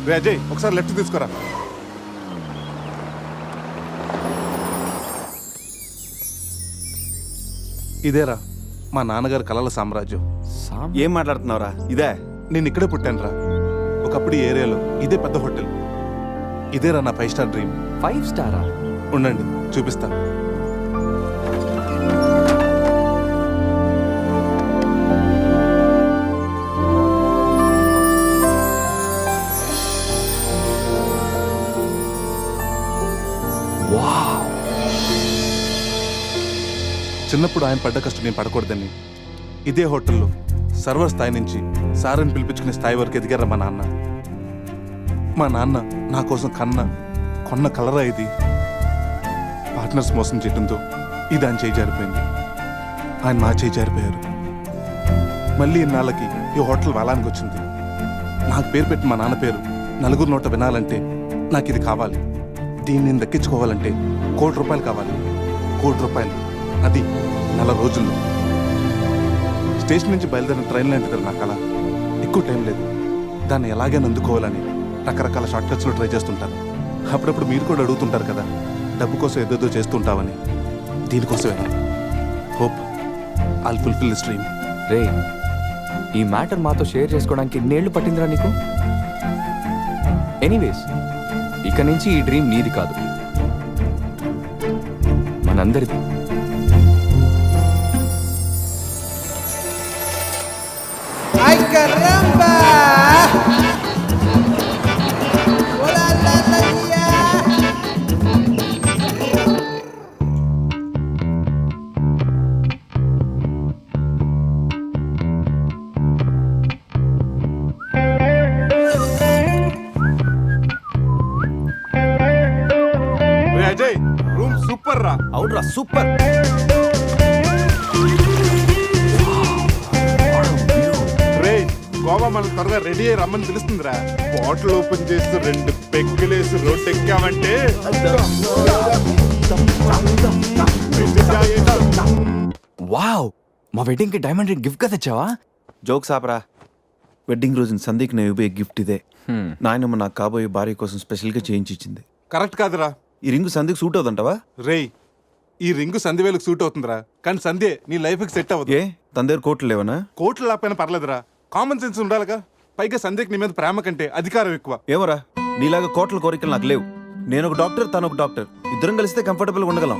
రే అజయ్ ఒకసారి లెఫ్ట్ తీసుకోరా. ఇదేరా మా నాన్నగారి కలల సామ్రాజ్యం. ఏం మాట్లాడుతున్నావురా? ఇదే నేను ఇక్కడే పుట్టాను రా. ఒకప్పుడు ఈ ఏరియాలో ఇదే పెద్ద హోటల్. ఇదేరా నా 5 స్టార్ డ్రీమ్. 5 స్టారా? ఉండండి చూపిస్తా. చిన్నప్పుడు ఆయన పడ్డ కష్టం నేను పడకూడదని ఇదే హోటల్లో సర్వర్ స్థాయి నుంచి సారని పిలిపించుకునే స్థాయి వరకు ఎదిగారా మా నాన్న. మా నాన్న నా కోసం కొన్న కలరా ఇది. పార్ట్నర్స్ మోసం చేయడంతో ఇది ఆయన చేయి జారిపోయింది. ఆయన మా చేయి జారిపోయారు. మళ్ళీ ఇన్నాళ్ళకి ఈ హోటల్ వేలానికి వచ్చింది. నాకు పేరు పెట్టి మా నాన్న పేరు నలుగురు నోట వినాలంటే నాకు ఇది కావాలి. దీన్ని నేను దక్కించుకోవాలంటే ₹1,00,00,000 కావాలి. ₹1,00,00,000 అది 4 రోజుల్లో. స్టేషన్ నుంచి బయలుదేరిన ట్రైన్ లాంటి కదా నా కళ. ఎక్కువ టైం లేదు. దాన్ని ఎలాగైనా అందుకోవాలని రకరకాల షార్ట్ కట్స్లో ట్రై చేస్తుంటాను. అప్పుడప్పుడు మీరు కూడా అడుగుతుంటారు కదా, డబ్బు కోసం ఏదేదో చేస్తుంటావని. దీనికోసమేనా? Hope I'll fulfil this dream. రే, ఈ మ్యాటర్ మాతో షేర్ చేసుకోవడానికి ఎన్నేళ్లు పట్టిందిరా నీకు? ఎనీవేస్, ఇక నుంచి ఈ డ్రీమ్ నీది కాదు, మనందరిది. ¡Ay, caramba! ¡Hola, la, la, ya! రే అజయ్, రూమ్ సూపర్ రా. అవునరా, సూపర్. గోవా మనం త్వరగా రెడీ అయ్యి రమ్మని తెలుస్తుందిరా. బాటిల్ ఓపెన్ చేస్తూ 2 పెగ్గులేసి రోడ్ ఎక్కామంటే వావ్, మా వెడ్డింగ్ కి డైమండ్ రింగ్ గిఫ్ట్ గా తెచ్చావా? జోక్స్ ఆపరా. వెడ్డింగ్ రోజున సందీక్ నేను ఇవ్వబోయే గిఫ్ట్ ఇదే. నాయనమ్మ నాకు కాబోయే భార్య కోసం స్పెషల్గా చేయించి ఇచ్చింది. కరెక్ట్ కాదురా. ఈ రింగు సందీక్ సూట్ అవుతుంటావా? రేయ్, ఈ రింగు సంధ్యవేలకు సూట్ అవుతుందిరా, కానీ సంధ్య నీ లైఫ్కి సెట్ అవ్వదు. ఏ తన దగ్గర కోట్లు లేవనా? కోట్లు లేకపోయినా పర్లేదురా, కామన్ సెన్స్ ఉండాలిగా. పైగా సంధ్యకి నీ మీద ప్రేమ కంటే అధికారం ఎక్కువ. ఏమరా, నీలాగా కోట్ల కోరికలు నాకు లేవు. నేను ఒక డాక్టర్, తను ఒక డాక్టర్. ఇద్దరం కలిస్తే కంఫర్టబుల్గా ఉండగలం.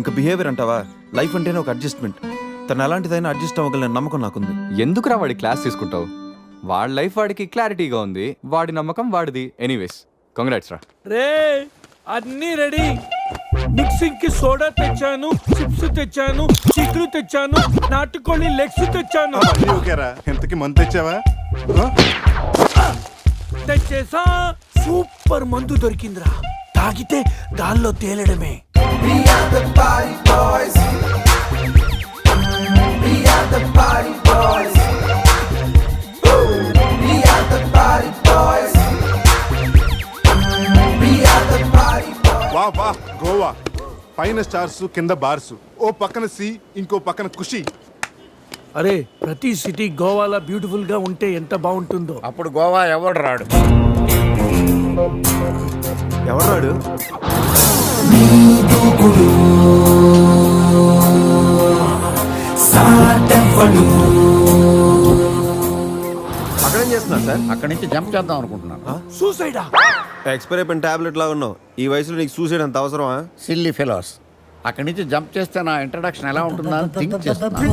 ఇంకా బిహేవియర్ అంటావా? లైఫ్ అంటేనే ఒక అడ్జస్ట్మెంట్. తను ఎలాంటిదైనా అడ్జస్ట్ అవ్వగలని నమ్మకం నాకుంది. ఎందుకురా వాడి క్లాస్ తీసుకుంటావు? వాడి లైఫ్ వాడికి క్లారిటీగా ఉంది, వాడి నమ్మకం వాడిది. ఎనీవేస్, కంగ్రాట్స్ రా. రే, అన్నీ రెడీ. మిక్సింగ్ కి సోడా తెచ్చాను, చిప్స్ తెచ్చాను, చిక్కులు తెచ్చాను, నాటుకోళ్ళి లెగ్స్ తెచ్చాను. ఓకేరా, ఎంతకి మంత్ తెచ్చావా? తెచ్చేసా. సూపర్ మందు దొరికిందిరా, తాగితే గాల్లో తేలడమే. వా వా, గోవా పైన స్టార్స్, కింద బార్స్, ఓ పక్కన సీ, ఇంకో పక్కన ఖుషి. అరే, ప్రతి సిటీ గోవాలో బ్యూటిఫుల్ గా ఉంటే ఎంత బాగుంటుందో. అప్పుడు గోవా ఎవడు రాడు. ఎవరు రాడు? అక్కడేం చేస్తున్నారు సార్? అక్కడి నుంచి జంప్ చేద్దాం అనుకుంటున్నాను. సూసైడా? ఎక్స్పైర్ అయిపోయిన టాబ్లెట్ లాగా ఉన్నావు. ఈ వయసులో నీకు సూసైడ్ అంత అవసరమా? Silly fellows. అక్కడి నుంచి జంప్ చేస్తే నా ఇంట్రడక్షన్ ఎలా ఉంటుందా అని థింక్ చేస్తున్నాను.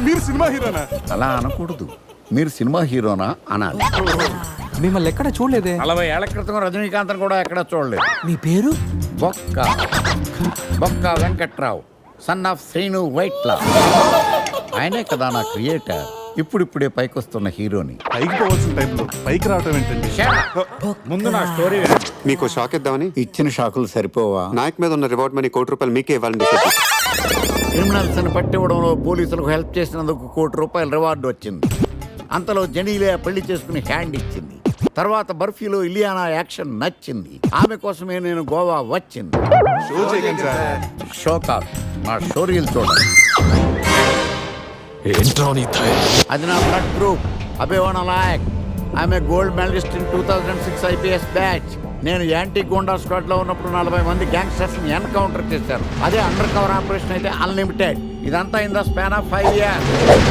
మీరు సినిమా హీరోనా? అలా అనకూడదు, మీరు సినిమా హీరోనా అనాలి. మిమ్మల్ని ఎక్కడ చూడలేదే. 40 ఏళ్ల క్రితం రజనీకాంత్ కూడా ఎక్కడ చూడలేదు. మీ పేరు? బొక్క వెంకట్రావు, సన్ ఆఫ్ శ్రీను వైట్లా. ఆయనే కదా నా క్రియేటర్. ఇప్పుడిప్పుడే పైకొస్తున్న హీరోని. పైకి పోవాల్సిన టైంలో పైకి రావటం ఏంటండి? ముందు నా స్టోరీ వినండి. మీకు షాక్ ఇద్దామని. ఇచ్చిన షాకులు సరిపోవా? నాయక్ మీద ఉన్న రివార్డ్ మనీ ₹1,00,00,000 మీకే ఇవ్వాలని డిసైడ్. క్రిమినల్స్ ని పట్టివ్వడంలో పోలీసులకు హెల్ప్ చేసినందుకు ₹1,00,00,000 రివార్డు వచ్చింది. అంతలో జెనీలే పెళ్లి చేసుకుని హ్యాండ్ ఇచ్చింది. తర్వాత బర్ఫీలో ఇలియానా యాక్షన్ నచ్చింది. ఆమె కోసమే నేను గోవా వచ్చింది. షో చేయకండి సార్. షో కాదు, నా స్టోరీలు చూడండి. అది నా బ్లడ్ గ్రూప్. అభివాణ నాయక్. ఆమె gold medalist in 2006 IPS batch. నేను యాంటీ గోండా స్క్వాడ్ లో ఉన్నప్పుడు 40 మంది గ్యాంగ్స్టర్స్ ని ఎన్కౌంటర్ చేశారు. అదే అండర్ కవర్ ఆపరేషన్ అయితే అన్లిమిటెడ్. ఇదంతా in the span of 5 years.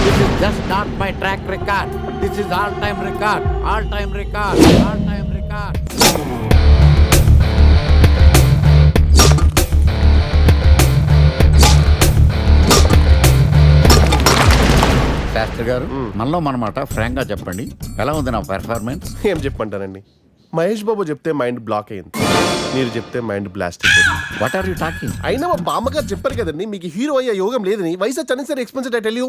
This is just not my track record. This is all time record. All time record. All time record. Shastri గారు, మనలో మనమాట ఫ్రాంక్ గా చెప్పండి, ఎలా ఉంది నా పెర్ఫార్మెన్స్? ఏం చెప్పమంటారండి, మహేష్ బాబు చెప్తే మైండ్ బ్లాక్ అయింది, మీరు చెప్తే మైండ్ బ్లాస్ట్ అయిపోయింది. What are you talking? అయినా మా బామ్మగారు చెప్పారు కదండి మీకు హీరో అయ్యే యోగం లేదని. వయసు చనిసరి experienced I tell you.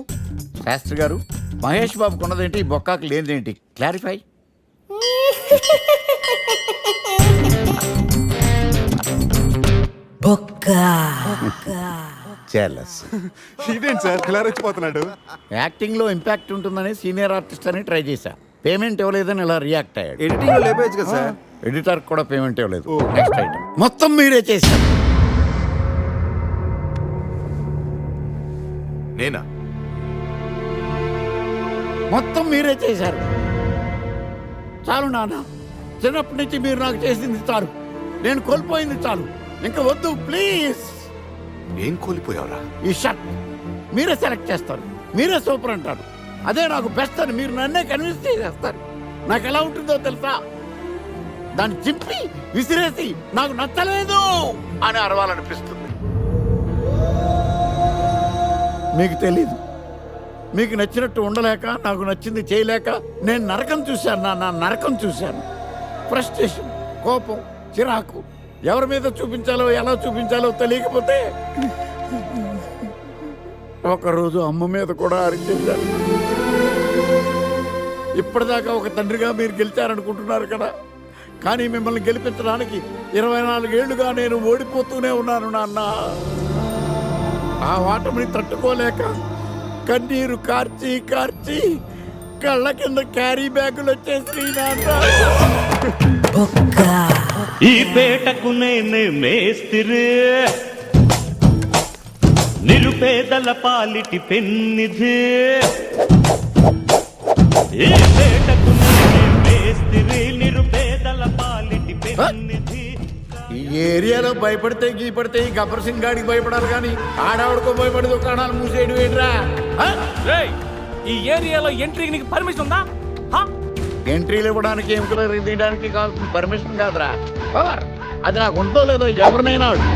Sastri garu, Mahesh బాబుకు ఉన్నదేంటి, బొక్కాకు లేనిదేంటి? క్లారిఫై. చెలస్. ఇదేంటి సార్ ఇలా రెచ్చిపోతున్నాడు? యాక్టింగ్ లో ఇంపాక్ట్ ఉంటుందని సీనియర్ ఆర్టిస్ట్ అని ట్రై చేశా. పేమెంట్ ఇవ్వలేదని ఇలా రియాక్ట్ అయ్యాడు. ఎడిటింగ్ లో లేపేయచ్చు కదా సార్. ఎడిటర్ కూడా పేమెంట్ ఇవ్వలేదు. నెక్స్ట్ ఐటమ్ మొత్తం మీరే చేశారు. నేనా? మొత్తం మీరే చేశారు. చాలు నాన్న, చిన్నప్పటి నుంచి మీరు నాకు చేసింది చాలు. నేను కోల్పోయింది చాలు. ఇంకా వద్దు ప్లీజ్. ఏం కోల్పోయావురా? ఈ షర్ట్ మీరే సెలెక్ట్ చేస్తారు, మీరే సూపర్ అంటారు. అదే నాకు బెస్ట్ అని మీరు నన్నే కన్విన్స్ చేసేస్తారు. నాకు ఎలా ఉంటుందో తెలుసా? దాన్ని చింపి విసిరేసి నాకు నచ్చలేదు అని అరవాలనిపిస్తుంది. మీకు తెలీదు, మీకు నచ్చినట్టు ఉండలేక, నాకు నచ్చింది చేయలేక నేను నరకం చూశాను. నా నరకం చూశాను. ఫ్రస్ట్రేషన్, కోపం, చిరాకు, ఎవరి మీద చూపించాలో ఎలా చూపించాలో తెలియకపోతే ఒకరోజు అమ్మ మీద కూడా అరిచేశాను. ఇప్పటిదాకా ఒక తండ్రిగా మీరు గెలిచారనుకుంటున్నారు కదా, కానీ మిమ్మల్ని గెలిపించడానికి 24 ఏళ్లుగా నేను ఓడిపోతూనే ఉన్నాను నాన్న. ఆ ఓటమిని తట్టుకోలేక కన్నీరు కార్చి కార్చి కళ్ళ కింద క్యారీ బ్యాగులు వచ్చేసి నాన్న. ఈ పేటకు నేనే మేస్తిరి, నిరుపేదల పాలిటి పెన్నిధి. ఈ పేటకు నేనే మేస్తిరి, నిరుపేదల పాలిటి పెన్నిధి. ఈ ఏరియాలో భయపడితే గీపడితే ఈ గబ్బర్ సింగ్ గాడికి భయపడాలి, కానీ ఆడవాడికో భయపడి దుకాణాలు మూసేయడం ఏంట్రా? ఈ ఏరియాలో ఎంట్రీకి నీకు పర్మిషన్ ఉందా? ఎంట్రీలు ఇవ్వడానికి, ఎముకలు తీయడానికి కావాల్సిన పర్మిషన్ కాదురా, పవర్. అది నాకు ఉందో లేదో ఎవరినైనా అడుగు.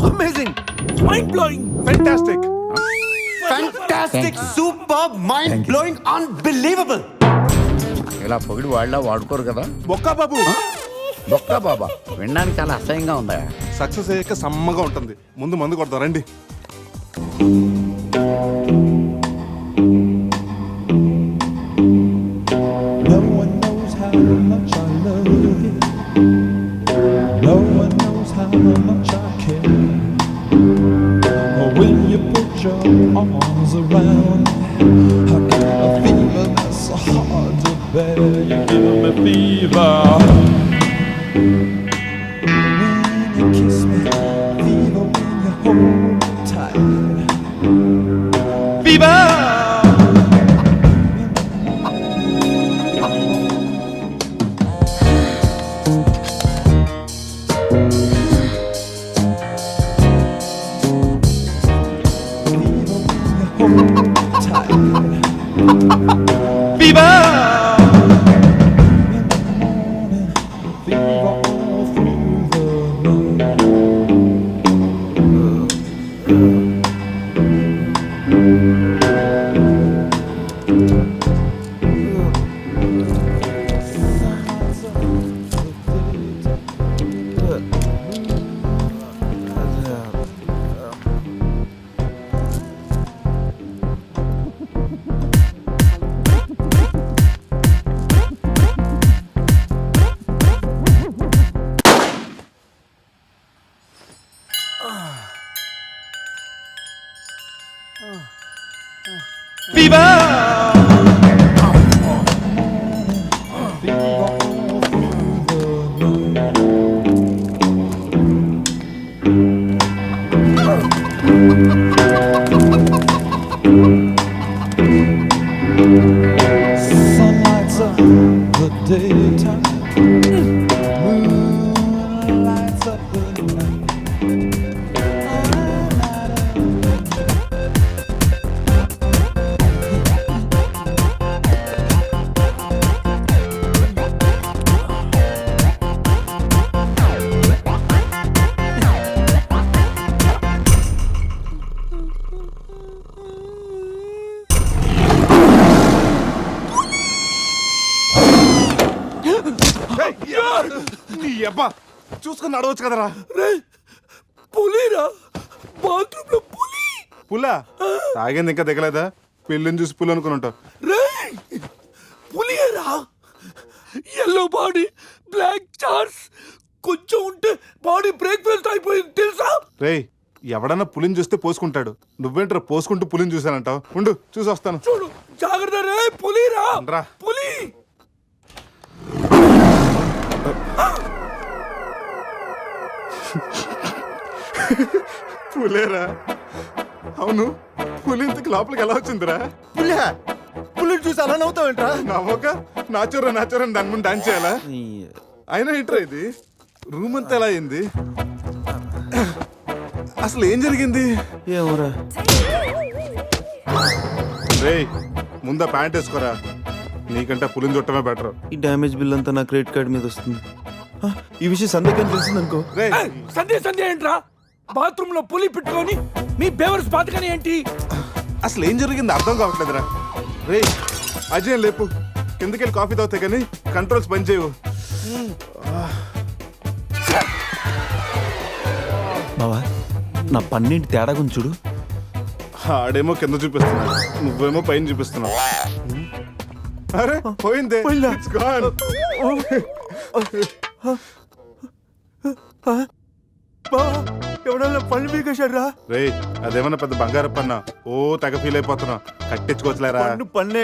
Amazing, mind blowing, fantastic, fantastic, super, mind blowing, unbelievable. ఇలా పొగిడి వాళ్ళ వాడుకోరు కదా. బొక్కా బాబు. బొక్క బాబా వినడానికి చాలా అసహ్యంగా ఉందా? సక్సెస్ అయ్యాక సమ్మగా ఉంటుంది. ముందు మందు కొడతాం రండి. No one knows how much I love you. No one knows how much I care. When you put your arms around me, I get a fever that's so hard to bear. You give me fever. When you kiss me, fever when you hold me tight. Fever! Sun lights up the daytime, moon lights up the night. నీ అబ్బా చూసుకుని నడవచ్చు కదరా. పులిరా, bathroom లో పులి. పులా తాగింది ఇంకా దిగలేదా? పెళ్ళిని చూసి పులి అనుకుని ఉంటావు. రేయ్, పులిరా, ఎల్లో బాడీ, బ్లాక్ చార్స్, కొంచెం ఉంటే బాడీ బ్రేక్ఫాస్ట్ అయిపోయింది తెలుసా? రేయ్, ఎవడన్నా పులిని చూస్తే పోసుకుంటాడు. నువ్వేంట్రా పోసుకుంటూ పులిని చూసానంటావు? ఉండు చూసి వస్తాను. చూడు జాగ్రత్త రే, పులిరా, రా. పులి. పులేరా? అవును, పులి ఇంతకు లోపలికి ఎలా వచ్చిందిరా? పుల్లిని చూసి అలా నవ్వుతావేంట్రా? నవ్వక నాచురా నాచురా దాని ముందు డాన్స్ చేయాలా? అయినా ఏంట్రా ఇది? రూమ్ అంతా ఎలా అయింది? అసలు ఏం జరిగింది? ఏమోరా. రేయ్, ముందా ప్యాంట్ వేసుకోరా. నీకంటే పులిని చుట్టమే బెటర్. ఈ డ్యామేజ్ బిల్ అంతా నా క్రెడిట్ కార్డ్ మీద వస్తుంది. ఈ విషయం సందేహం తెలిసిందనుకో. రేయ్, సంధ్య ఏంట్రా? బాత్రూమ్ లో పులి పెట్టుకొని మీ బేవర్స్ బాతకని ఏంటి? అసలు ఏం జరిగింది అర్థం కావట్లేదురా. రేయ్, అజయ్ లేపు, కిందకెళ్ళి కాఫీ తాగుతాయి కానీ కంట్రోల్స్ పని చేయవు. బావా, నా పన్నెండు తేడా గురించి చూడు. ఆడేమో కింద చూపిస్తున్నాడు, నువ్వేమో పైన చూపిస్తున్నావు. అరే పోయిందే. It's gone. ఎవడన్నా పళ్ళు పీకేశాడ్రా? రేయ్, అదేమన్నా పెద్ద బంగారు పన్న? ఓ తెగ ఫీల్ అయిపోతున్నా. కట్టించుకోవచ్చులేరా? పన్నే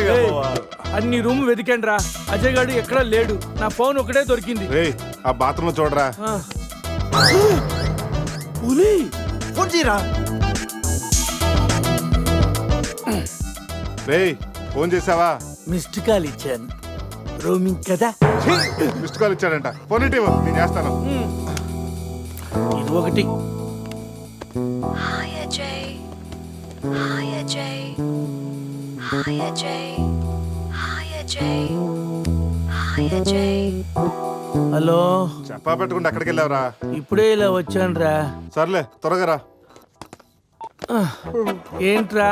అన్ని రూమ్ వెతికండి రా, అజయ్ గాడు ఎక్కడా లేడు. నా ఫోన్ ఒకటే దొరికింది. రేయ్, ఆ బాత్రూమ్ లో చూడరా. పులి. ఫోన్ చేయరా. రేయ్, ఫోన్ చేసావా? మిస్డ్ కాల్ ఇచ్చాను, రోమింగ్ కదా. మిస్డ్ కాల్ ఇచ్చాడంట. ఫోన్ ఇటు ఇవ్వు, నేను చేస్తాను. ఇది ఒకటి. Hi Ajay. Hi Ajay. Hi Ajay. Hi Ajay. Hi Ajay. Hello, చెప్పా పెట్టుకుంటే అక్కడికి వెళ్ళావురా? ఇప్పుడే ఇలా వచ్చాను రా. సర్లే, త్వరగా రా. ఏంట్రా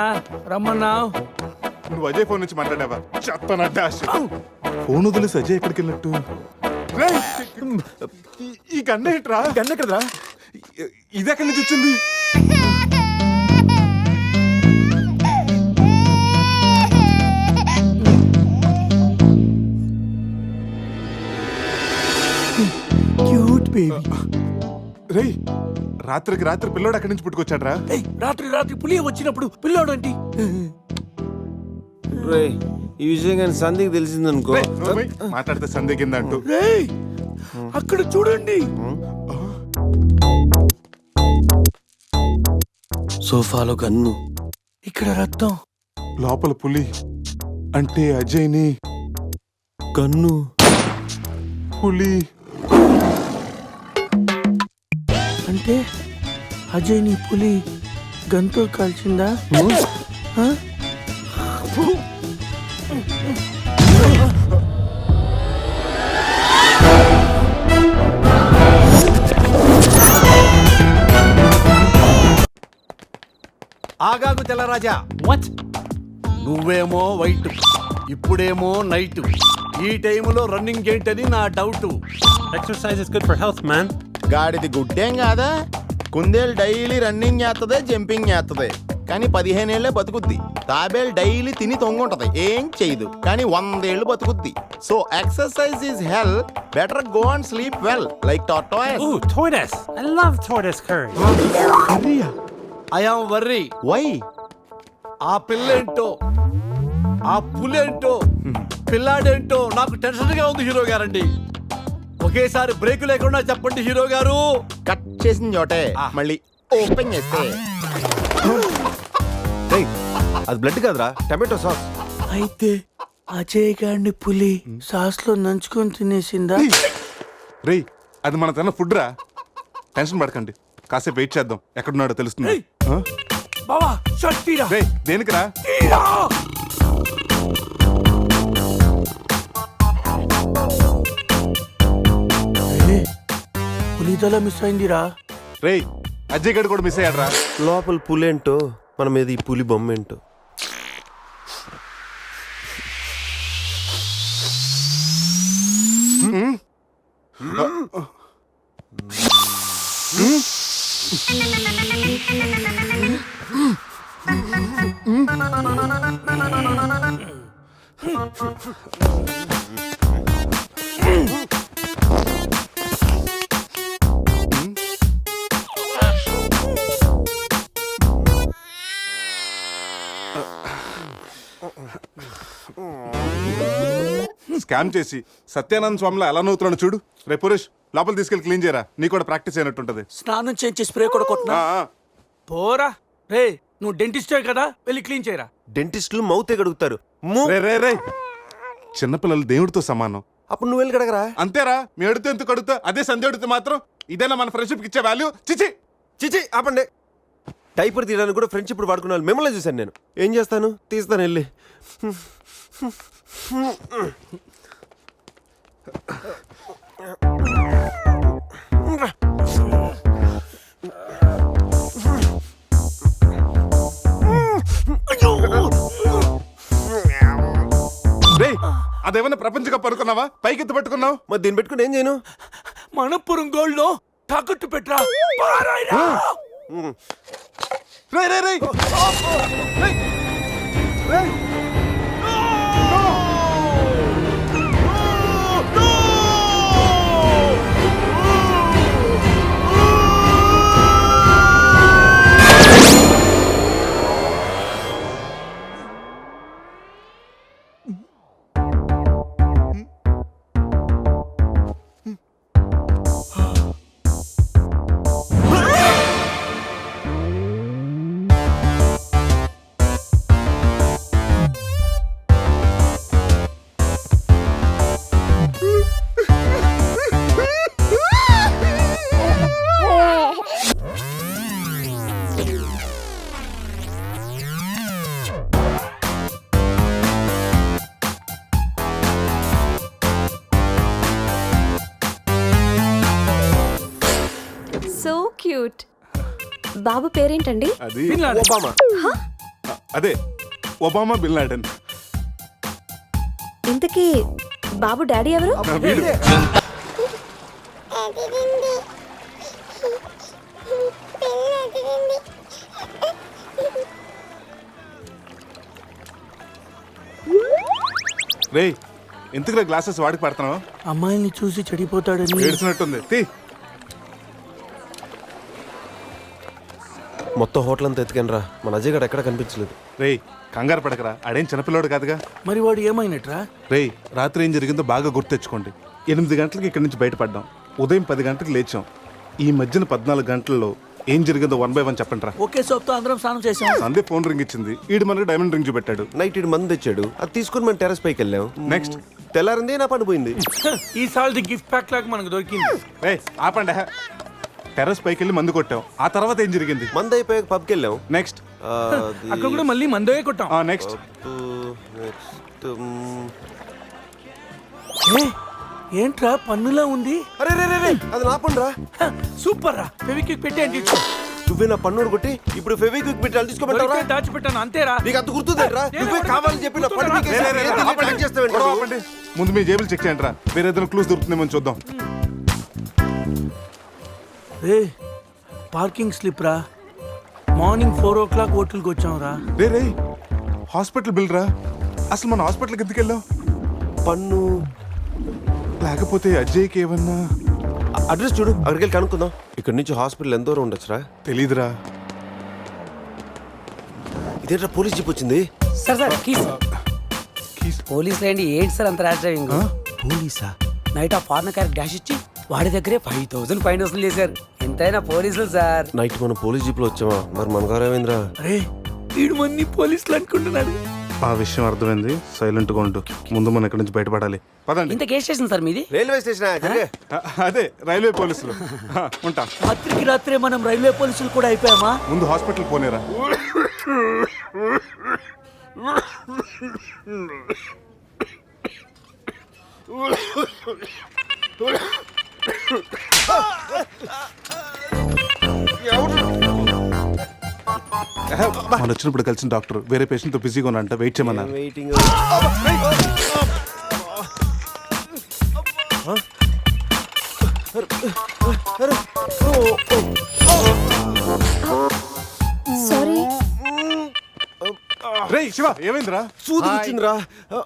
రమ్మన్నావు? నువ్వు అజయ్ ఫోన్ నుంచి మాట్లాడావా? చెప్తాను డాష్. ఫోన్ వదిలేసి అజయ్ ఎక్కడికి వెళ్ళినట్టు? రేయ్, ఈ గన్న ఏంట్రా? గన్న ఎక్కడరా? ఇది ఎక్కడి నుంచి వచ్చింది? Cute baby. రేయ్, రాత్రికి రాత్రి పిల్లోడు అక్కడి నుంచి పుట్టుకొచ్చాడ్రా. రాత్రి పులి వచ్చినప్పుడు పిల్లోడు అంటే రే, ఈ విషయం కానీ సంధికి తెలిసిందనుకో. రేయ్, నోర్మై, మాట్లాడితే సందే కింద అంటూ. రేయ్, అక్కడ చూడండి. సోఫాలో గన్ను, ఇక్కడ రక్తం. లోపల పులి అంటే అజయ్ని. గన్ను, పులి అంటే అజయ్ ని పులి గంతో కాల్చిందా? ఆ? ఆగాగు తెల్లరాజా. నువ్వేమో వైట్, ఇప్పుడేమో నైట్. ఈ టైములో రన్నింగ్ ఏంటని నా doubt. Exercise is good for health man. గాడిది గుడ్డేం కాదా? కుందేలు డైలీ రన్నింగ్ చేస్తుంది, జంపింగ్ చేస్తుంది, కానీ 15 ఏళ్లే బతుకుద్ది. తాబేలు డైలీ తిని తొంగుంటది, ఏం చేయదు, కానీ 100 ఏళ్ళు బతుకుద్ది. So exercise is hell. Better go and sleep well like tortoise. Ooh, tortoise. I love tortoise curry. I am worry. Why? ఆ పిల్లేంటో ఆ పులేంటో పిల్లాడేంటో నాకు టెన్షన్ గా ఉంది హీరో గారండి. ఒకేసారి బ్రేక్ లేకుండా చెప్పండి హీరో గారు. కట్ చేసిన చోటే మళ్ళీ ఓపెన్ చేస్తే రేయ్, అది బ్లడ్ కాదురా, టమాటో సాస్. అయితే అజయ్ గారిని పులి సాస్ లో నంచుకొని తినేసిందా? రేయ్ అది మన తన ఫుడ్ రా, టెన్షన్ పడకండి, కాసేపు వెయిట్ చేద్దాం, ఎక్కడున్నాడో తెలుస్తుంది. ఏయ్! బావా షర్ట్ తీరా. రేయ్ దేనికిరా? తీరా! పులిదల మిస్ అయిందిరా. రేయ్ అజయ్ గడు కూడా మిస్ అయ్యాడ్రా. లోపల పులేంటో మన మీద ఈ పులి బొమ్మ ఏంటో. స్కామ్ చేసి సత్యానంద స్వామిలో ఎలా నవ్వుతున్నాడు చూడు. రే పురేష్ లోపల తీసుకెళ్ళి క్లీన్ చేయరా, నీ కూడా ప్రాక్టీస్ అయినట్టుంటది. స్నానం చేయించి స్ప్రే కూడా కొట్టినా పోరా. రే నువ్వు డెంటిస్టే కదా, వెళ్ళి క్లీన్ చేయరా. డెంటిస్టులు మౌతే గడుగుతారు. రే రే రే చిన్నపిల్లలు దేవుడితో సమానం. అప్పుడు నువ్వు వెళ్ళి గడగరా. అంతేరా, మీ అడితే ఎంత కడుగుతా, అదే సంధ్య అడిగితే మాత్రం ఇదేనా మన ఫ్రెండ్షిప్ ఇచ్చే వాల్యూ? చిచి చిచి ఆపండి. డైపర్ తీయడానికి కూడా ఫ్రెండ్స్ ఇప్పుడు వాడుకున్నాను. మిమ్మల్ని చూశాను నేను. ఏం చేస్తాను, తీస్తాను వెళ్ళి. రే అదేమన్నా ప్రపంచ కప్ అనుకున్నావా, పైకి ఎత్తి పట్టుకున్నావు? మరి దీన్ని పెట్టుకుని ఏం చేయను? మనపురం గోల్డ్ లో తాకట్టు పెట్టరా. పారాయిరా. రే రే రే రే సో క్యూట్. బాబు పేరేంటండి? అది బిన్ లాడెన్. ఒబామా. అదే ఒబామా బిన్ లాడెన్. ఇంతకీ బాబు డాడీ ఎవరు? వీడు రే ఎందుకు గ్లాసెస్ వాడికి పడుతున్నావు? అమ్మాయిని చూసి చెడిపోతాడని. ఏడ్చినట్టుంది. తీ మొత్తం హోటల్ అంతా ఎత్తుకాను రా, మన అజయ్ గడ ఎక్కడ కనిపించలేదు. రేయ్ కంగారు పడకరా, ఆడేం చిన్నపిల్లోడు కాదుగా. మరి వాడు ఏమైనట్రా? రేయ్ రాత్రి ఏం జరిగిందో బాగా గుర్తెచ్చుకోండి. 8 గంటలకు ఇక్కడి నుంచి బయటపడ్డాం, ఉదయం 10 గంటలకు లేచాం. ఈ మధ్యన 14 గంటల్లో ఏం జరిగిందో 1 by 1 చెప్పండి రా. ఒకే సోప్తో అందరం స్నానం చేసాం. సందే ఫోన్ రింగ్ ఇచ్చింది, ఈడు మనకి డైమండ్ రింగ్ చూపెట్టాడు. నైట్ ఇటు మంది తెచ్చాడు, అది తీసుకుని మనం టెర్రస్ పైకి వెళ్ళాం. నెక్స్ట్ తెల్లారింది నా పని పోయింది. ఈ సాల్ది గిఫ్ట్ ప్యాక్ లాగా మనకు దొరికింది. రే ఆపండి. టెర్రస్ పైకి వెళ్ళి మందు కొట్టాం, ఆ తర్వాత ఏం జరిగింది? మంది అయిపోయాక పబ్కి వెళ్ళాం. నెక్స్ట్ అక్కడ కూడా మళ్ళీ మందోయే కొట్టాం. నెక్స్ట్ ఏంట్రా పన్నులా ఉంది? అరే రే రే రే, అది నా పని రా. సూపర్ రా. ఫెవిక్విక్ పెట్టి అంటే నువ్వే నా పన్నుడు కొట్టి ఇప్పుడు ఫెవిక్విక్ పెట్టి తీసుకోమంటావా? దాచిపెట్టాను అంతేరా. నీకు అంత గుర్తుందేరా? నువ్వే కావాలని చెప్పి నా పన్ను పీకేసి ఏం తెలియక యాక్ట్ చేస్తావేంటి? ముందు మీ జేబులు చెక్ చేయండి రా, వేరే ఏదైనా క్లూస్ దొరుకుతుందేమో చూద్దాం. రే పార్కింగ్ స్లిప్ రా. మార్నింగ్ 4 o'clock హోటల్కి వచ్చాం రా. రే రే హాస్పిటల్ బిల్ రా. అసలు మన హాస్పిటల్కి ఎందుకు వెళ్ళాం? పన్ను లేకపోతే అజయ్కి ఏమన్నా అడ్రస్ చూడు, అక్కడికి వెళ్ళి కనుక్కుందాం. ఇక్కడ నుంచి హాస్పిటల్ ఎంత దూరం ఉండొచ్చురా? తెలీదురా. ఇదేంట్రా పోలీస్ జీప్ వచ్చింది? సార్ సార్ పోలీసులు ఏంటి సార్ అంత ర్యాష్ డ్రైవింగ్? పోలీసా? నైట్ ఆ ఫారెన్ కార్ డాష్ ఇచ్చి వాడి దగ్గరే 5,000 ఫైన్ వసూలు చేశారు. ఎంతైనా పోలీసులు సార్. నైట్ మనం పోలీస్ జీప్ లో వచ్చామా? మరి మన గారు ఏమైందిరా? అరే వీడు మన్ని పోలీసులు అనుకుంటున్నాడు. ఆ విషయం అర్థమైంది. సైలెంట్ గా ఉంటూ ముందు మనం ఇక్కడి నుంచి బయటపడాలి. పదండి. ఇంత కేసు స్టేషన్ సార్ మీది? Railway station. అదే రైల్వే పోలీసులు. ఉంటా. రాత్రికి రాత్రే మనం రైల్వే పోలీసులు కూడా అయిపోయామా? ముందు హాస్పిటల్ పోనేరా. మనం వచ్చినప్పుడు కలిసిన డాక్టర్ వేరే పేషెంట్ తో బిజీగా ఉన్నంట. వెయిట్ చేయమన్నారు. వెయిటింగ్. సారీ. రే శివ, ఏమైందిరా? సూది వచ్చిందిరా.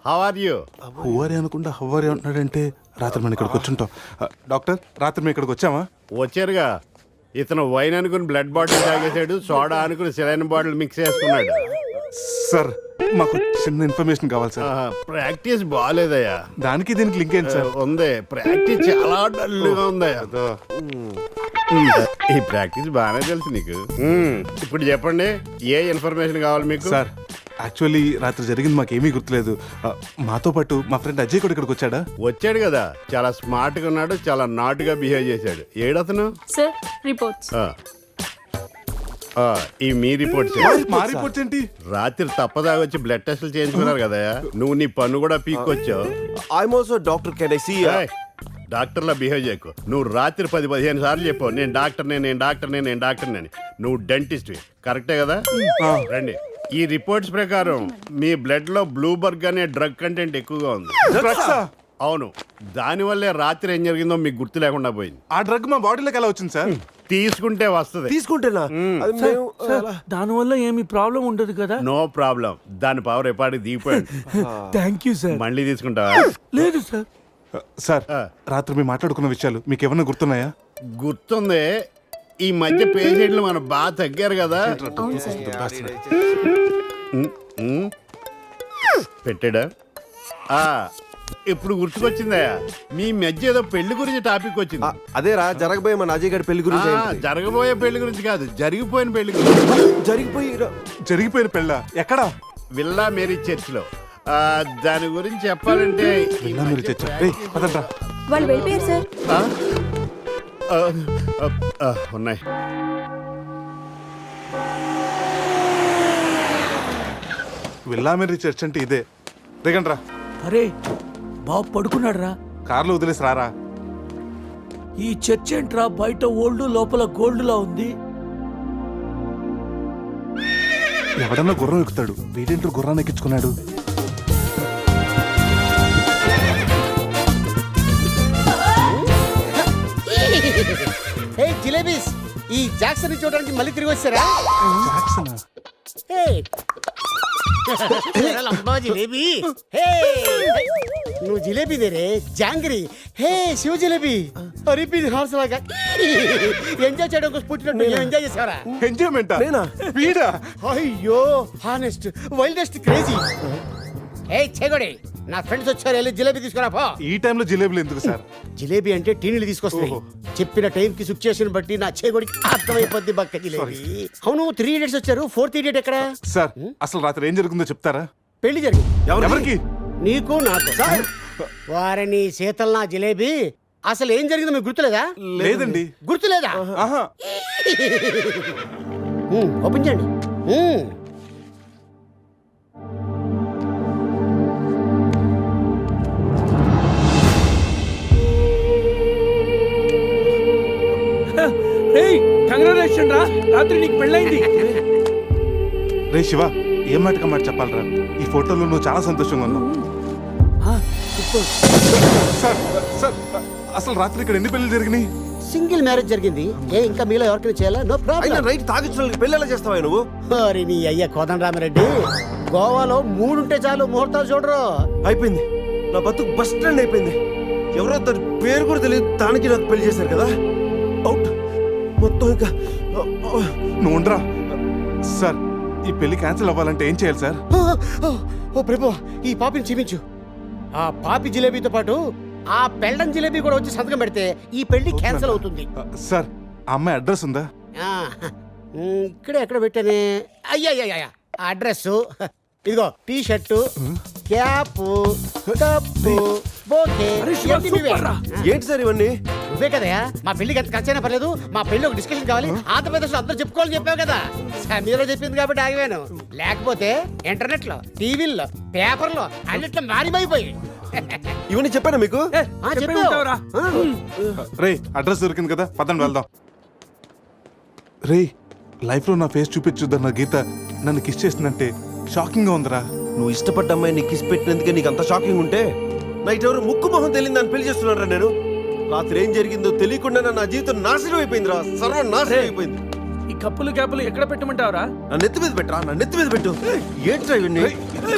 How are you? హువారి అనుకుంటా హువారి అంటున్నాడంటే రాత్రి మనం ఇక్కడికి వచ్చుంటాం. డాక్టర్, రాత్రి మేము ఇక్కడికి వచ్చామా? వచ్చారుగా. ఇతను వైన్ అనుకుని బ్లడ్ బాటిల్ తాగేశాడు, సోడా అనుకుని సెలైన్ బాటిల్ మిక్స్ చేసుకున్నాడు. సార్, మాకు చిన్న ఇన్ఫర్మేషన్ కావాలి సార్. ప్రాక్టీస్ బాగాలేదయ్యా. దానికి దీనికి లింక్ ఏంటి సార్? ఉంది. ప్రాక్టీస్ చాలా డల్గా ఉందయ్యా. ఈ ప్రాక్టీస్ బాగానే తెలుసు నీకు. ఇప్పుడు చెప్పండి, ఏ ఇన్ఫర్మేషన్ కావాలి మీకు? సార్, యాక్చువల్లీ రాత్రి జరిగింది మాకేమీ గుర్తులేదు. మాతో పాటు మా ఫ్రెండ్ అజయ్ కూడా ఇక్కడికి వచ్చాడా? వచ్చాడు కదా, చాలా స్మార్ట్ గా ఉన్నాడు, చాలా నాటుగా బిహేవ్ చేశాడు. ఏడతను? Sir reports. ఈ మీ రిపోర్ట్స్. మా రిపోర్ట్స్ ఏంటి? రాత్రి తప్పదాగా వచ్చి బ్లడ్ టెస్టులు చేయించుకున్నారు కదా, నువ్వు నీ పన్ను కూడా పీక్కొచ్చావు. I'm also doctor. Can I see? డాక్టర్లా బిహేవ్ చేయకు. నువ్వు రాత్రి 10-15 సార్లు చెప్పావు నేను డాక్టర్నే, నేను డాక్టర్నే, నేను డాక్టర్నే అని. నువ్వు డెంటిస్ట్, కరెక్టే కదా? రండి. ఈ రిపోర్ట్స్ ప్రకారం మీ బ్లడ్ లో బ్లూబర్గ్ అనే డ్రగ్ కంటెంట్ ఎక్కువగా ఉంది. అవును, దానివల్లే రాత్రి ఏం జరిగిందో మీకు గుర్తు లేకుండా పోయింది. ఆ డ్రగ్ మా బాడీలోకి ఎలా వచ్చింది సార్? తీసుకుంటే వస్తుంది. తీసుకుంటేనా? దానివల్ల ఏమి ప్రాబ్లం ఉండదు కదా? No problem. దాని పవర్ ఎప్పటికి దిగిపోయాడు. Thank you sir. మళ్ళీ తీసుకుంటావా? లేదు సార్. సార్, రాత్రి మేము మాట్లాడుకున్న విషయాలు మీకు ఏమన్నా గుర్తున్నాయా? గుర్తుంది. ఈ మధ్య పేషెంట్లు మనం బాగా తగ్గారు కదా. పెట్టాడా? ఇప్పుడు గుర్తుకొచ్చిందా? మీ మధ్య ఏదో పెళ్లి గురించి టాపిక్ వచ్చింది. అదేరా జరగబోయే మన అజయ్ గారి పెళ్లి గురించి. జరగబోయే పెళ్లి గురించి కాదు, జరిగిపోయిన పెళ్లి గురించి. జరిగిపోయిన పెళ్ళ ఎక్కడా? విల్లా మేరీ చర్చ్ లో. దాని గురించి చెప్పాలంటే వాళ్ళు వెళ్ళిపోయారు సార్. ఉన్నాయి. విల్లా మేరీ చర్చ్ అంటే ఇదే. దిగండ్రా. అరే బాబు పడుకున్నాడు రా. కార్లో వదిలేసి రారా. ఈ చర్చ్ ఏంట్రా బయట ఓల్డ్ లోపల గోల్డ్ లా ఉంది. ఎవడన్నా గుర్రం ఎక్కుతాడు, వీడేంటో గుర్రాన్ని ఎక్కించుకున్నాడు. జిలేబీస్, ఈ జాక్సన్ చూడడానికి మళ్ళీ తిరిగి వచ్చారా? జిలేబీ, నువ్వు జిలేబీ దేరే జాంగ్రీ. హే శివ జిలేబీ, రిపీట్ హార్స్ లాగా ఎంజాయ్ చేయడం కోసం పుట్టినట్టు ఎంజాయ్ చేసావరా? ఎంజాయ్మెంట్ వీడా? అయ్యో హానెస్ట్ వైల్డెస్ట్ క్రేజీ. ఏ చెగొడి, నా ఫ్రెండ్స్ వచ్చారు, వెళ్ళి జిలేబీ తీసుకురా పో. ఈ టైంలో జిలేబీలు ఎందుకు సార్? జిలేబీ అంటే టీనీలు తీసుకొస్తాయి. చెప్పిన టైం కి సిచ్యుయేషన్ బట్టి నా చేగొడికి అర్థమైపోద్ది బక్క జిలేబీ. అవును, 3 idiots వచ్చారు. 4th idiot ఎక్కడ? సార్, అసలు రాత్రి ఏం జరుగుతుందో చెప్తారా? పెళ్లి జరిగింది. ఎవరికి? నీకు నాకు. వారిని శీతల్ నా జిలేబీ. అసలు ఏం జరిగిందో మీకు గుర్తులేదా? లేదండి. గుర్తులేదా? ఓపెన్ చేయండి. కంగ్రాచులేషన్ రా, రాత్రి నీకు పెళ్ళైంది. రే శివ, ఏం మాటగా మాట చెప్పాలరా? ఈ ఫోటోలో నువ్వు చాలా సంతోషంగా ఉన్నావు. సార్ సార్, అసలు రాత్రి ఇక్కడ ఎన్ని పెళ్లి జరిగినాయి? సింగిల్ మ్యారేజ్ జరిగింది. ఇంకా మీలో ఎవరికైనా చేయాలా? No problem. రైట్ తాగించిన పెళ్లి ఎలా చేస్తావా నువ్వు? మరి నీ అయ్య కోదండరామిరెడ్డి, గోవాలో 3 ఉంటే చాలు, ముహూర్తాలు చూడరు. అయిపోయింది, నా బతుకు బస్ స్టాండ్ అయిపోయింది. ఎవరో తన పేరు కూడా తెలియదు, దానికి నాకు పెళ్లి చేశారు కదా. అవుట్ మొత్తం. ఇంకా నువ్వు ఉండరా సార్. ఈ పెళ్లి క్యాన్సిల్ అవ్వాలంటే ఏం చేయాలి సార్? ఓ ప్రభు, ఈ పాపిని చూపించు. ఆ పాపి జిలేబీతో పాటు ఆ పెళ్ళం జిలేబీ కూడా వచ్చి సంతకం పెడితే ఈ పెళ్లి క్యాన్సిల్ అవుతుంది. సార్ ఆ అమ్మాయి అడ్రస్ ఉందా? ఆ, ఇక్కడే ఎక్కడ పెట్టానే? అయ్యా అడ్రస్ ఇదిగో, T shirt, cap, cup, bouquet, ఇవన్నీ నువ్వే. ఏంటి సార్ ఇవన్నీ? నువ్వే కదయా మా పెళ్లికి ఎంత ఖర్చైనా పర్లేదు, మా పెళ్లి ఒక డిస్కషన్ కావాలి, ఆంధ్రప్రదేశ్ లో అందరూ చెప్పుకోవాలని చెప్పావు కదా. సమీరలో చెప్పింది కాబట్టి ఆగిపోయాను, లేకపోతే ఇంటర్నెట్ లో, టీవీల్లో, పేపర్లో అన్నిట్లో మారిపోయి. ఇవన్నీ చెప్పానా మీకు? ఉంటావురా? రే అడ్రస్ దొరికింది కదా, పదండి వెళ్దాం. రే లైఫ్ లో నా ఫేస్ చూపించుద్దన్న గీత నన్ను కిస్ చేసిందంటే షాకింగ్ గా ఉందిరా. నువ్వు ఇష్టపడ్డ అమ్మాయి నీకు కిస్ పెట్టినందుకే నీకు అంత షాకింగ్ ఉంటే నైట్ ఎవరు ముక్కు మొహం తెలియదు అని పెళ్లి చేస్తున్నారా? నేను రాత్రి ఏం జరిగిందో తెలియకుండా నా జీవితం నాశనం అయిపోయిందిరా, సర్వం నాశనం అయిపోయింది. ఈ కప్పులు క్యాపులు ఎక్కడ పెట్టమంటావురా? నా నెత్తి మీద పెట్టరా, నా నెత్తి మీద పెట్టు. ఏంట్రా ఇవన్నీ?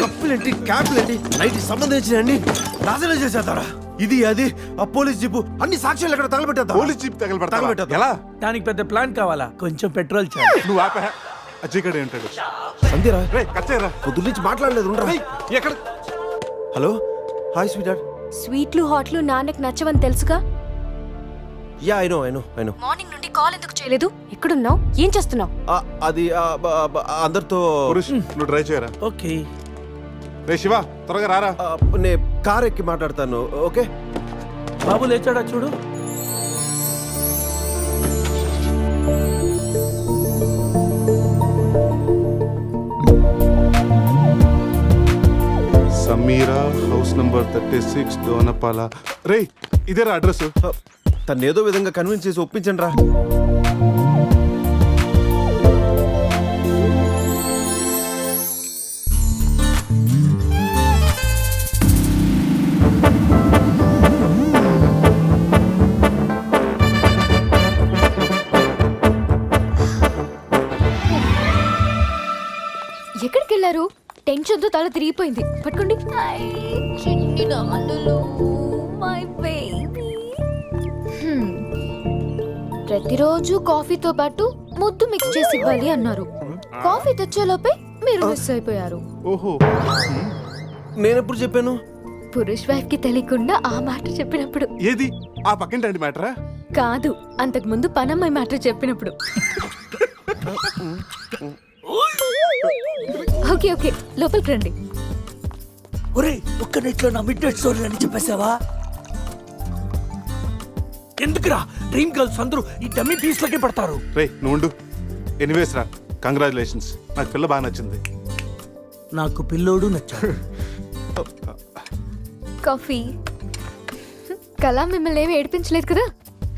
కప్పులేంటి, క్యాప్లేంటి, నైట్ సంబంధించిన అన్ని నాశనం చేసేద్దారా. ఇది అది ఆ పోలీస్ జీపు అన్ని సాక్ష్యాలు ఎక్కడ తగలబెట్టేద్దా? Police jeep తగలబెడతా తగలబెట్టేద్దా? ఎలా? దానికి పెద్ద ప్లాన్ కావాలా? కొంచెం పెట్రోల్ చాలు. నువ్వు ఆపే. అజయ్ ఏంటాడు? సంధ్యరా రే కచ్చేరా. పొద్దు నుంచి మాట్లాడలేదు. ఉండరా. ఎక్కడ? Hello, hi sweet dad. స్వీట్లు హాట్లు నాన్నకు నచ్చవని తెలుసుగా. Yeah I know. మార్నింగ్ నుండి కాల్ ఎందుకు చేయలేదు? ఎక్కడున్నావు? ఏం చేస్తున్నావు? అది అందరితో పురుష్ నువ్వు డ్రైవ్ చేయరా. ఓకే. రే శివ త్వరగా రారా. నే కార్ ఎక్కి మాట్లాడతాను. ఓకే బాబు లేచాడా చూడు. Sameera house number 36 Dona Paula. రే ఇదేరా అడ్రస్. తను ఏదో విధంగా కన్విన్స్ చేసి ఒప్పించండి రా. ఎక్కడికి వెళ్ళారు? టెన్షన్ తో తల తిరిగిపోయింది. పట్టుకోండి. చిన్ని నాన్నలు, మై బేబీ. ప్రతిరోజు కాఫీతో పాటు ముద్దు మిక్స్ చేసి ఇవ్వాలి అన్నారు. కాఫీ తెచ్చేలోపే మీరు మిస్ అయిపోయారు. ఓహో, నేనెప్పుడు చెప్పాను? పురుష్ వైఫ్ కి తెలియకుండా ఆ మాట చెప్పినప్పుడు. ఏది ఆ పక్కింటి మ్యాటరా? కాదు, అంతకు ముందు పనమ్మాయి మాట చెప్పినప్పుడు. ఓకే ఓకే, లోపలికి రండి. ఒరే ఒక్క నెట్లో నా మిడ్ నైట్ స్టోరీ అని చెప్పేసావా? ఎందుకురా డ్రీమ్ గర్ల్స్ అందరూ ఈ డమ్మీ పీస్లకే పడతారు? రే నువ్వు ఎనీవేస్ రా, కంగ్రాచులేషన్స్. నాకు పిల్ల బాగా నచ్చింది. నాకు పిల్లోడు నచ్చాడు. కాఫీ. కళా మిమ్మల్ని ఏమి ఏడిపించలేదు కదా?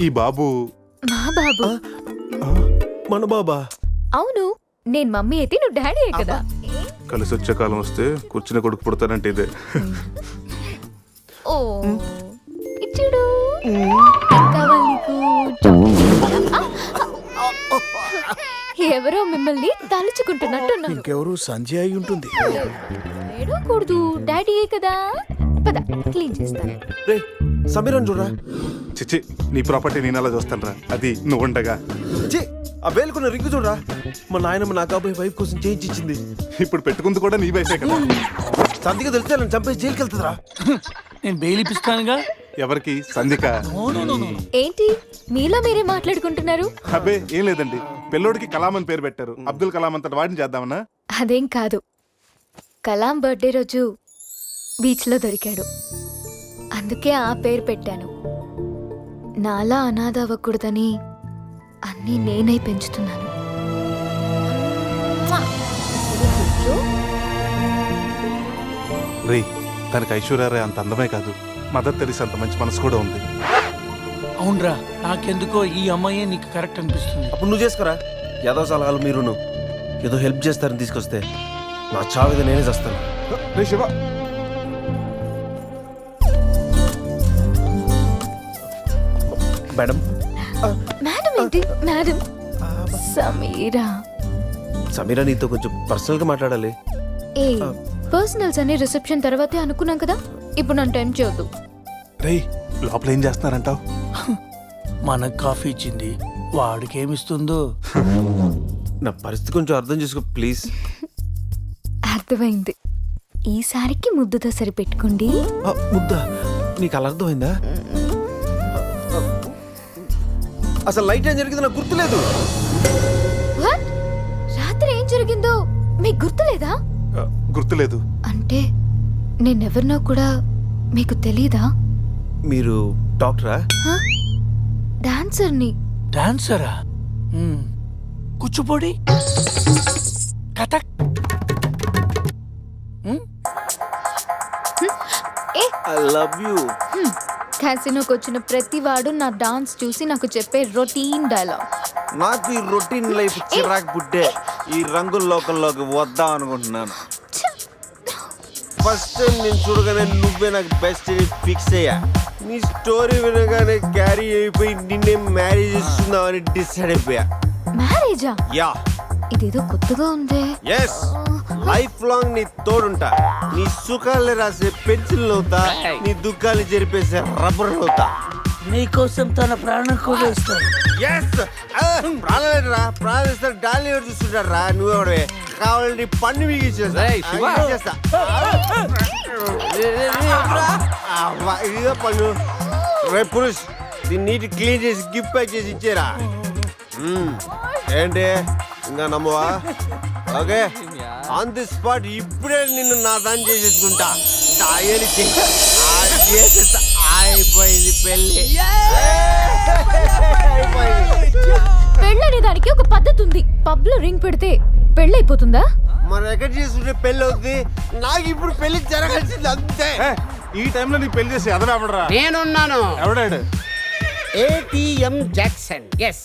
ఈ బాబు మా బాబు. మన బాబా? అవును, నేను మమ్మీ అయితే నువ్వు డాడీ కదా. కలిసి వచ్చే కాలం వస్తే కూర్చుని కొడుకు పుడతానంటే ఇదే. ఓ ఇచ్చుడు. కావాలి నీకు? ఎవరో మిమ్మల్ని తలుచుకుంటున్నట్టున్నారు. ఇంకెవరు సంజయ్ అయి ఉంటుంది. ఏడవకూడదు, డాడీ కదా. పద క్లీన్ చేస్తాను. రే సమీరన్ చూడరా. చిచ్చి నీ ప్రాపర్టీ నేను అలా చూస్తాను రా, అది నువ్వు ఉండగా. ఛీ, ఆ వేలుకున్న రింగు చూడరా. మా నాయనమ్మ నా కాబోయే వైఫ్ కోసం చేయించి ఇచ్చింది. ఇప్పుడు పెట్టుకుంది కూడా నీ వైఫే కదా. సంధిగా తెలిస్తే నన్ను చంపేసి జైలుకి వెళ్తుందిరా. నేను బెయిల్ ఇప్పిస్తానుగా. ఎవరికి? సంధిక. ఏంటి మీలో మీరే మాట్లాడుకుంటున్నారు? అబ్బే ఏం లేదండి, పిల్లోడికి కలాం అని పేరు పెట్టారు. అబ్దుల్ కలాం అంతటి వాడిని చేద్దామన్నా. అదేం కాదు, కలాం బర్త్డే రోజు బీచ్ లో దొరికాడు, అందుకే ఆ పేరు పెట్టాను. నాలా అనాథ అవ్వకూడదని అన్నీ నేనై పెంచుతున్నాను. రే తనకి ఐశ్వర్యరాయ్ అంత అందమే కాదు, మదర్ తెరీసా అంత మంచి మనసు కూడా ఉంది. అవునరా, నాకెందుకో ఈ అమ్మాయే నీకు కరెక్ట్ అనిపిస్తుంది. అప్పుడు నువ్వు చేసుకోరా. ఏదో సలహాలు మీరును ఏదో హెల్ప్ చేస్తారని తీసుకొస్తే నా చావేదో నేనే చేస్తాను. రే శివ. మేడం. మేడం ఏంటి మేడం? సమీరా. సమీరా నీతో కొంచెం పర్సనల్ గా మాట్లాడాలి. ఏ పర్సనల్స్ అనే రిసెప్షన్ తర్వాతే అనుకున్నాం కదా, ఇప్పుడు నన్ను టైం చేయొద్దు. రే లోపల ఏం చేస్తున్నారంటావు? మనకు కాఫీ ఇచ్చింది, వాడికి ఏమిస్తుందో. నా పరిస్థితి కొంచెం అర్థం చేసుకో ప్లీజ్. అర్థమైంది. ఈసారికి ముద్దుతో సరిపెట్టుకోండి. ముద్దా నీకు అలా అర్థమైందా? అసలు లైట్ ఏం జరిగింది నాకు గుర్తులేదు. What? రాత్రి ఏం జరిగిందో మీకు గుర్తులేదా? గుర్తులేదు. అంటే నేనెవరినో కూడా మీకు తెలీదా? మీరు డాక్టరా? డాన్సర్ని. డాన్సరా? Kuchipudi, Kathak. I love you. క్యాసినోకి వచ్చిన ప్రతి వాడు నా డాన్స్ చూసి నాకు చెప్పే రొటీన్ డైలాగ్. నాకు ఈ రొటీన్ లైఫ్ చిరాకు పుట్టే ఈ రంగుల లోకంలోకి వద్దాం అనుకుంటున్నాను. ఫస్ట్ టైం నేను చూడగానే నువ్వే నాకు బెస్ట్ ఫిక్స్ అయ్యా. నీ స్టోరీ వినగానే క్యారీ అయిపోయి నిన్నే మ్యారేజ్ చేస్తున్నామని డిసైడ్ అయిపోయా. మ్యారేజా? యా. ఇదేదో కొత్తగా ఉందే. ఎస్, లైఫ్ లాంగ్ నీ తోడుంటా. నీ సుఖాలు రాసే పెన్సిల్ అవుతా, నీ దుఃఖాలు జరిపేసే రబ్బర్ అవుతా. నీకోసం తన ప్రాణం కూడా ఇస్తాడు. ఎస్, ప్రాణాలేరా ప్రాణాలు ఇస్తారు. డాలీ చూస్తుంటాడు రా. నువ్వెవడే కావాలంటే పన్ను మిగిచేస్తా. ఇదిగో పన్ను. రే పురుష్, దీన్ని నీట్ క్లీన్ చేసి గిఫ్ట్ ప్యాక్ చేసి ఇచ్చేరా. ఏంటి ఇంకా నమ్మవా? ఓకే, ఆన్ ది స్పాట్ ఇప్పుడే నిన్ను నా దాన్ని చేసేసుకుంటా. అయిపోయింది పెళ్ళి. పెళ్ళనే దానికి ఒక పద్ధతి ఉంది. పబ్ లో రింగ్ పెడితే పెళ్ళైపోతుందా? మనం ఎక్కడ చేసుకుంటే పెళ్ళి అవుతుంది. నాకు ఇప్పుడు పెళ్లి జరగాల్సింది అంతే. ఈ టైంలో నీకు పెళ్లి చేసి అదనపడరా? నేనున్నాను. ఎవడాడు? ATM Jackson. Yes,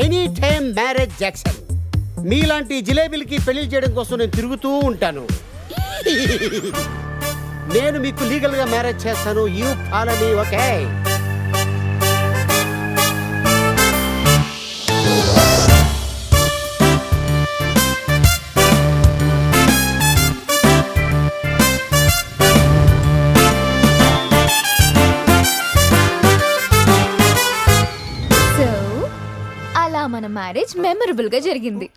any time marriage Jackson. మీలాంటి జిలేబీలకి పెళ్లి చేయడం కోసం నేను తిరుగుతూ ఉంటాను. నేను మీకు లీగల్ గా మ్యారేజ్ చేస్తాను. You follow me, okay? So అలా మన మ్యారేజ్ మెమరబుల్ గా జరిగింది.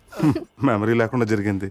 మెమరీ లేకుండా జరిగింది.